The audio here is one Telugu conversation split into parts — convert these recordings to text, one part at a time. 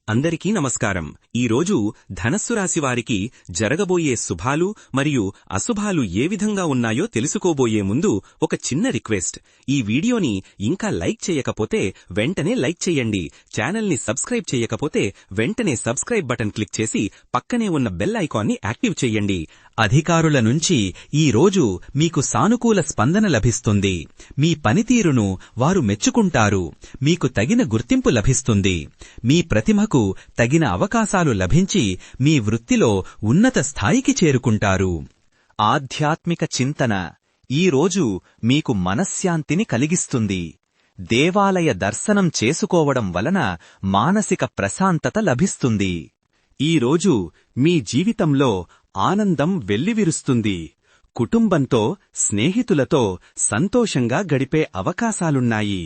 అందరికీ నమస్కారం. ఈరోజు ధనస్సు రాశి వారికి జరగబోయే శుభాలు మరియు అశుభాలు ఏ విధంగా ఉన్నాయో తెలుసుకోబోయే ముందు ఒక చిన్న రిక్వెస్ట్. ఈ వీడియోని ఇంకా లైక్ చేయకపోతే వెంటనే లైక్ చేయండి. ఛానల్ని సబ్స్క్రైబ్ చేయకపోతే వెంటనే సబ్స్క్రైబ్ బటన్ క్లిక్ చేసి పక్కనే ఉన్న బెల్ ఐకాన్ని యాక్టివ్ చేయండి. అధికారుల నుంచి ఈ రోజు మీకు సానుకూల స్పందన లభిస్తుంది. మీ పనితీరును వారు మెచ్చుకుంటారు. మీకు తగిన గుర్తింపు లభిస్తుంది. మీ ప్రతిభకు తగిన అవకాశాలు లభించి మీ వృత్తిలో ఉన్నత స్థాయికి చేరుకుంటారు. ఆధ్యాత్మిక చింతన ఈ రోజు మీకు మనశ్శాంతిని కలిగిస్తుంది. దేవాలయ దర్శనం చేసుకోవడం వలన మానసిక ప్రశాంతత లభిస్తుంది. ఈరోజు మీ జీవితంలో ఆనందం వెల్లివిరుస్తుంది. కుటుంబంతో, స్నేహితులతో సంతోషంగా గడిపే అవకాశాలున్నాయి.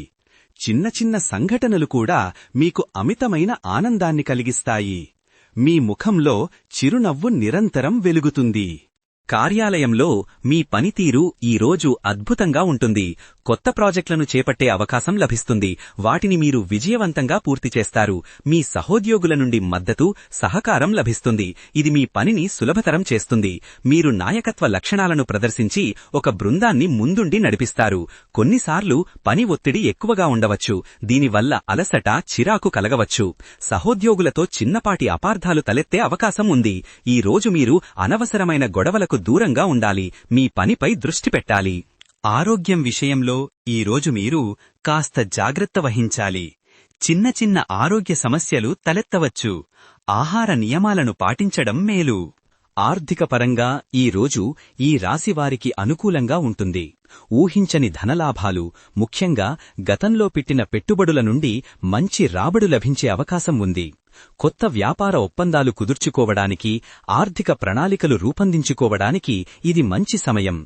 చిన్న చిన్న సంఘటనలు కూడా మీకు అమితమైన ఆనందాన్ని కలిగిస్తాయి. మీ ముఖంలో చిరునవ్వు నిరంతరం వెలుగుతుంది. కార్యాలయంలో మీ పనితీరు ఈరోజు అద్భుతంగా ఉంటుంది. కొత్త ప్రాజెక్టులను చేపట్టే అవకాశం లభిస్తుంది. వాటిని మీరు విజయవంతంగా పూర్తి చేస్తారు. మీ సహోద్యోగుల నుండి మద్దతు, సహకారం లభిస్తుంది. ఇది మీ పనిని సులభతరం చేస్తుంది. మీరు నాయకత్వ లక్షణాలను ప్రదర్శించి ఒక బృందాన్ని ముందుండి నడిపిస్తారు. కొన్నిసార్లు పని ఒత్తిడి ఎక్కువగా ఉండవచ్చు. దీనివల్ల అలసట, చిరాకు కలగవచ్చు. సహోద్యోగులతో చిన్నపాటి అపార్థాలు తలెత్తే అవకాశం ఉంది. ఈ రోజు మీరు అనవసరమైన గొడవలకు దూరంగా ఉండాలి. మీ పనిపై దృష్టి పెట్టాలి. ఆరోగ్యం విషయంలో ఈరోజు మీరు కాస్త జాగ్రత్త వహించాలి. చిన్న చిన్న ఆరోగ్య సమస్యలు తలెత్తవచ్చు. ఆహార నియమాలను పాటించడం మేలు. ఆర్థికపరంగా ఈరోజు ఈ రాశివారికి అనుకూలంగా ఉంటుంది. ఊహించని ధనలాభాలు, ముఖ్యంగా గతంలో పెట్టిన పెట్టుబడుల నుండి మంచి రాబడు లభించే అవకాశం ఉంది. కొత్త వ్యాపార ఒప్పందాలు కుదుర్చుకోవడానికి, ఆర్థిక ప్రణాళికలు రూపొందించుకోవడానికి ఇది మంచి సమయం.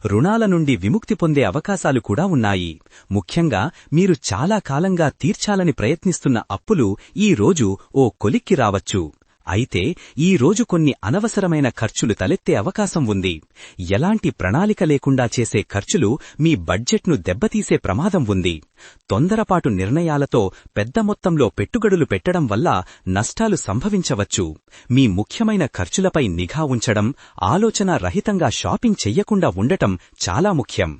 రుణాల నుండి విముక్తి పొందే అవకాశాలు కూడా ఉన్నాయి. ముఖ్యంగా మీరు చాలా కాలంగా తీర్చాలని ప్రయత్నిస్తున్న అప్పులు ఈ రోజు ఓ కొలిక్కి రావచ్చు. అయితే ఈ రోజు కొన్ని అనవసరమైన ఖర్చులు తలెత్తే అవకాశం ఉంది. ఎలాంటి ప్రణాళిక లేకుండా చేసే ఖర్చులు మీ బడ్జెట్ను దెబ్బతీసే ప్రమాదం ఉంది. తొందరపాటు నిర్ణయాలతో పెద్ద మొత్తంలో పెట్టుబడులు పెట్టడం వల్ల నష్టాలు సంభవించవచ్చు. మీ ముఖ్యమైన ఖర్చులపై నిఘా ఉంచడం, ఆలోచన రహితంగా షాపింగ్ చెయ్యకుండా ఉండటం చాలా ముఖ్యం.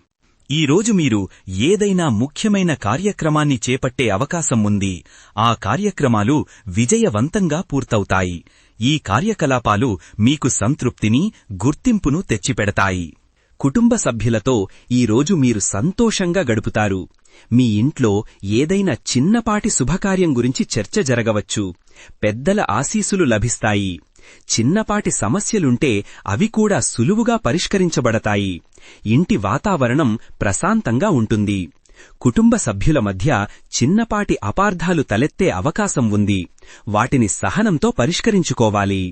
ఈరోజు మీరు ఏదైనా ముఖ్యమైన కార్యక్రమాన్ని చేపట్టే అవకాశం ఉంది. ఆ కార్యక్రమాలు విజయవంతంగా పూర్తవుతాయి. ఈ కార్యకలాపాలు మీకు సంతృప్తిని, గుర్తింపును తెచ్చిపెడతాయి. కుటుంబ సభ్యులతో ఈరోజు మీరు సంతోషంగా గడుపుతారు. మీ ఇంట్లో ఏదైనా చిన్నపాటి శుభకార్యం గురించి చర్చ జరగవచ్చు. పెద్దల ఆశీస్సులు లభిస్తాయి. చిన్నపాటి సమస్యలుంటే అవి కూడా సులువుగా పరిష్కరించబడతాయి. ఇంటి వాతావరణం ప్రశాంతంగా ఉంటుంది. కుటుంబ సభ్యుల మధ్య చిన్నపాటి అపార్థాలు తలెత్తే అవకాశం ఉంది. వాటిని సహనంతో పరిష్కరించుకోవాలి.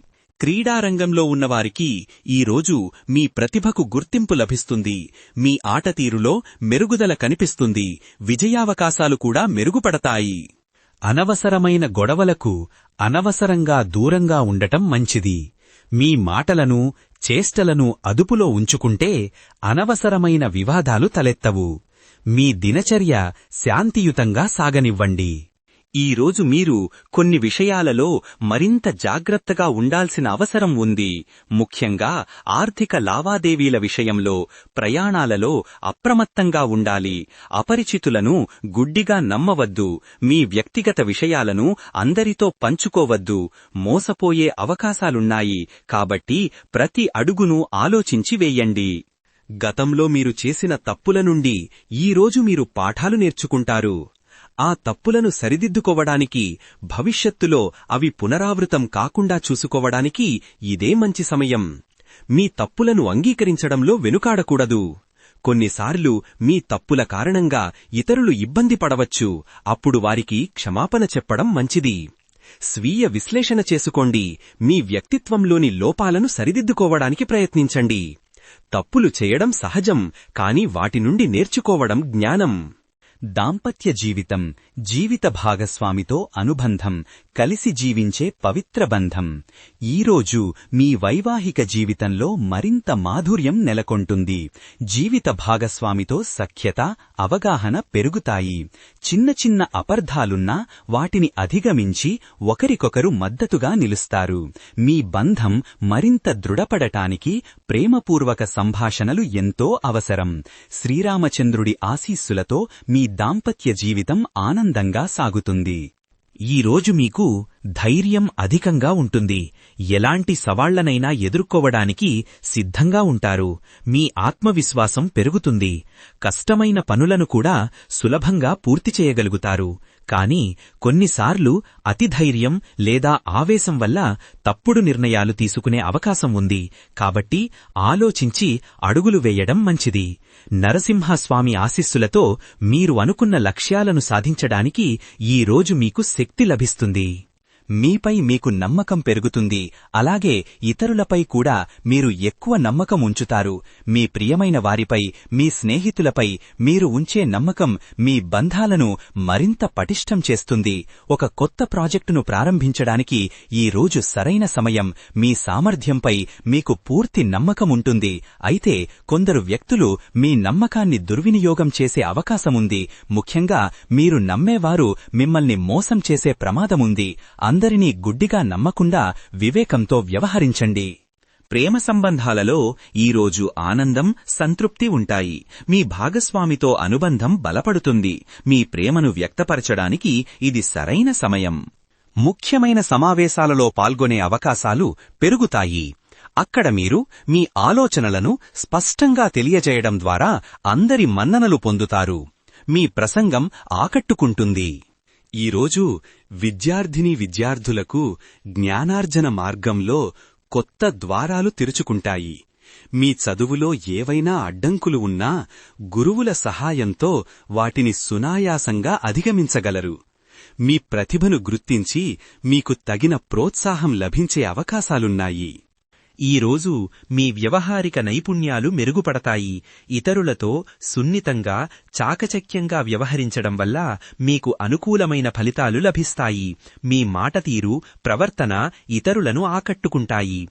క్రీడారంగంలో ఉన్నవారికి ఈరోజు మీ ప్రతిభకు గుర్తింపు లభిస్తుంది. మీ ఆటతీరులో మెరుగుదల కనిపిస్తుంది. విజయావకాశాలు కూడా మెరుగుపడతాయి. అనవసరమైన గొడవలకు అనవసరంగా దూరంగా ఉండటం మంచిది. మీ మాటలను, చేష్టలను అదుపులో ఉంచుకుంటే అనవసరమైన వివాదాలు తలెత్తవు. మీ దినచర్య శాంతియుతంగా సాగనివ్వండి. ఈరోజు మీరు కొన్ని విషయాలలో మరింత జాగ్రత్తగా ఉండాల్సిన అవసరం ఉంది. ముఖ్యంగా ఆర్థిక లావాదేవీల విషయంలో, ప్రయాణాలలో అప్రమత్తంగా ఉండాలి. అపరిచితులను గుడ్డిగా నమ్మవద్దు. మీ వ్యక్తిగత విషయాలను అందరితో పంచుకోవద్దు. మోసపోయే అవకాశాలున్నాయి. కాబట్టి ప్రతి అడుగును ఆలోచించి వేయండి. గతంలో మీరు చేసిన తప్పుల నుండి ఈరోజు మీరు పాఠాలు నేర్చుకుంటారు. ఆ తప్పులను సరిదిద్దుకోవడానికి, భవిష్యత్తులో అవి పునరావృతం కాకుండా చూసుకోవడానికి ఇదే మంచి సమయం. మీ తప్పులను అంగీకరించడంలో వెనుకాడకూడదు. కొన్నిసార్లు మీ తప్పుల కారణంగా ఇతరులు ఇబ్బంది పడవచ్చు. అప్పుడు వారికి క్షమాపణ చెప్పడం మంచిది. స్వీయ విశ్లేషణ చేసుకోండి. మీ వ్యక్తిత్వంలోని లోపాలను సరిదిద్దుకోవడానికి ప్రయత్నించండి. తప్పులు చేయడం సహజం, కాని వాటి నుండి నేర్చుకోవడం జ్ఞానం. దాంపత్య జీవితం, జీవిత భాగస్వామితో అనుబంధం, కలిసి జీవించే పవిత్ర బంధం. ఈరోజు మీ వైవాహిక జీవితంలో మరింత మాధుర్యం నెలకొంటుంది. జీవిత భాగస్వామితో సఖ్యత, అవగాహన పెరుగుతాయి. చిన్న చిన్న అపార్థాలున్నా వాటిని అధిగమించి ఒకరికొకరు మద్దతుగా నిలుస్తారు. మీ బంధం మరింత దృఢపడటానికి ప్రేమపూర్వక సంభాషణలు ఎంతో అవసరం. శ్రీరామచంద్రుడి ఆశీస్సులతో మీ దాంపత్య జీవితం ఆనందంగా సాగుతుంది. ఈరోజు మీకు ధైర్యం అధికంగా ఉంటుంది. ఎలాంటి సవాళ్లనైనా ఎదుర్కోవడానికి సిద్ధంగా ఉంటారు. మీ ఆత్మవిశ్వాసం పెరుగుతుంది. కష్టమైన పనులను కూడా సులభంగా పూర్తి చేయగలుగుతారు. కానీ కొన్నిసార్లు అతిధైర్యం లేదా ఆవేశం వల్ల తప్పుడు నిర్ణయాలు తీసుకునే అవకాశం ఉంది. కాబట్టి ఆలోచించి అడుగులు వేయడం మంచిది. నరసింహస్వామి ఆశీస్సులతో మీరు అనుకున్న లక్ష్యాలను సాధించడానికి ఈ రోజు మీకు శక్తి లభిస్తుంది. మీపై మీకు నమ్మకం పెరుగుతుంది. అలాగే ఇతరులపై కూడా మీరు ఎక్కువ నమ్మకం ఉంచుతారు. మీ ప్రియమైన వారిపై, మీ స్నేహితులపై మీరు ఉంచే నమ్మకం మీ బంధాలను మరింత పటిష్టం చేస్తుంది. ఒక కొత్త ప్రాజెక్టును ప్రారంభించడానికి ఈ రోజు సరైన సమయం. మీ సామర్థ్యంపై మీకు పూర్తి నమ్మకం ఉంటుంది. అయితే కొందరు వ్యక్తులు మీ నమ్మకాన్ని దుర్వినియోగం చేసే అవకాశముంది. ముఖ్యంగా మీరు నమ్మేవారు మిమ్మల్ని మోసం చేసే ప్రమాదముంది. అందరినీ గుడ్డిగా నమ్మకుండా వివేకంతో వ్యవహరించండి. ప్రేమ సంబంధాలలో ఈరోజు ఆనందం, సంతృప్తి ఉంటాయి. మీ భాగస్వామితో అనుబంధం బలపడుతుంది. మీ ప్రేమను వ్యక్తపరచడానికి ఇది సరైన సమయం. ముఖ్యమైన సమావేశాలలో పాల్గొనే అవకాశాలు పెరుగుతాయి. అక్కడ మీరు మీ ఆలోచనలను స్పష్టంగా తెలియజేయడం ద్వారా అందరి మన్ననలు పొందుతారు. మీ ప్రసంగం ఆకట్టుకుంటుంది. ఈరోజు విద్యార్థులకు జ్ఞానార్జన మార్గంలో కొత్త ద్వారాలు తెరుచుకుంటాయి. మీ చదువులో ఏవైనా అడ్డంకులు ఉన్నా గురువుల సహాయంతో వాటిని సునాయాసంగా అధిగమించగలరు. మీ ప్రతిభను గుర్తించి మీకు తగిన ప్రోత్సాహం లభించే అవకాశాలున్నాయి. ఈరోజు మీ వ్యవహారిక నైపుణ్యాలు మెరుగుపడతాయి. ఇతరులతో సున్నితంగా, చాకచక్యంగా వ్యవహరించడం వల్ల మీకు అనుకూలమైన ఫలితాలు లభిస్తాయి. మీ మాటతీరు, ప్రవర్తన ఇతరులను ఆకట్టుకుంటాయి.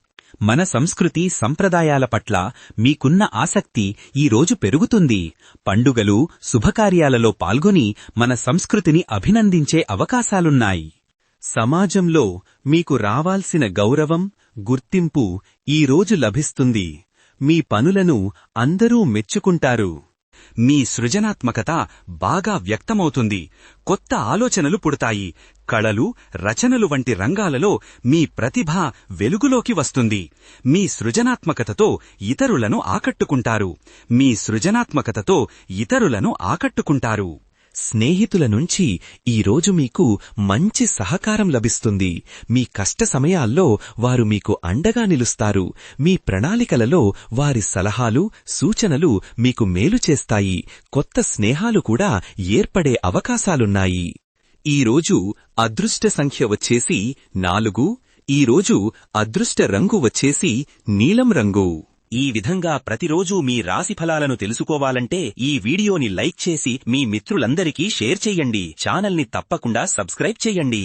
మన సంస్కృతి, సంప్రదాయాల పట్ల మీకున్న ఆసక్తి ఈరోజు పెరుగుతుంది. పండుగలు, శుభకార్యాలలో పాల్గొని మన సంస్కృతిని అభినందించే అవకాశాలున్నాయి. సమాజంలో మీకు రావాల్సిన గౌరవం, గుర్తింపు ఈరోజు లభిస్తుంది. మీ పనులను అందరూ మెచ్చుకుంటారు. మీ సృజనాత్మకత బాగా వ్యక్తమవుతుంది. కొత్త ఆలోచనలు పుడతాయి. కళలు, రచనలు వంటి రంగాలలో మీ ప్రతిభ వెలుగులోకి వస్తుంది. మీ సృజనాత్మకతతో ఇతరులను ఆకట్టుకుంటారు. స్నేహితుల నుంచి ఈరోజు మీకు మంచి సహకారం లభిస్తుంది. మీ కష్ట సమయాల్లో వారు మీకు అండగా నిలుస్తారు. మీ ప్రణాళికలలో వారి సలహాలు, సూచనలు మీకు మేలు చేస్తాయి. కొత్త స్నేహాలు కూడా ఏర్పడే అవకాశాలున్నాయి. ఈరోజు అదృష్ట సంఖ్య వచ్చేసి 4. ఈరోజు అదృష్ట రంగు వచ్చేసి నీలం రంగు. ఈ విధంగా ప్రతిరోజూ మీ రాశిఫలాలను తెలుసుకోవాలంటే ఈ వీడియోని లైక్ చేసి మీ మిత్రులందరికీ షేర్ చెయ్యండి. ఛానల్ని తప్పకుండా సబ్స్క్రైబ్ చెయ్యండి.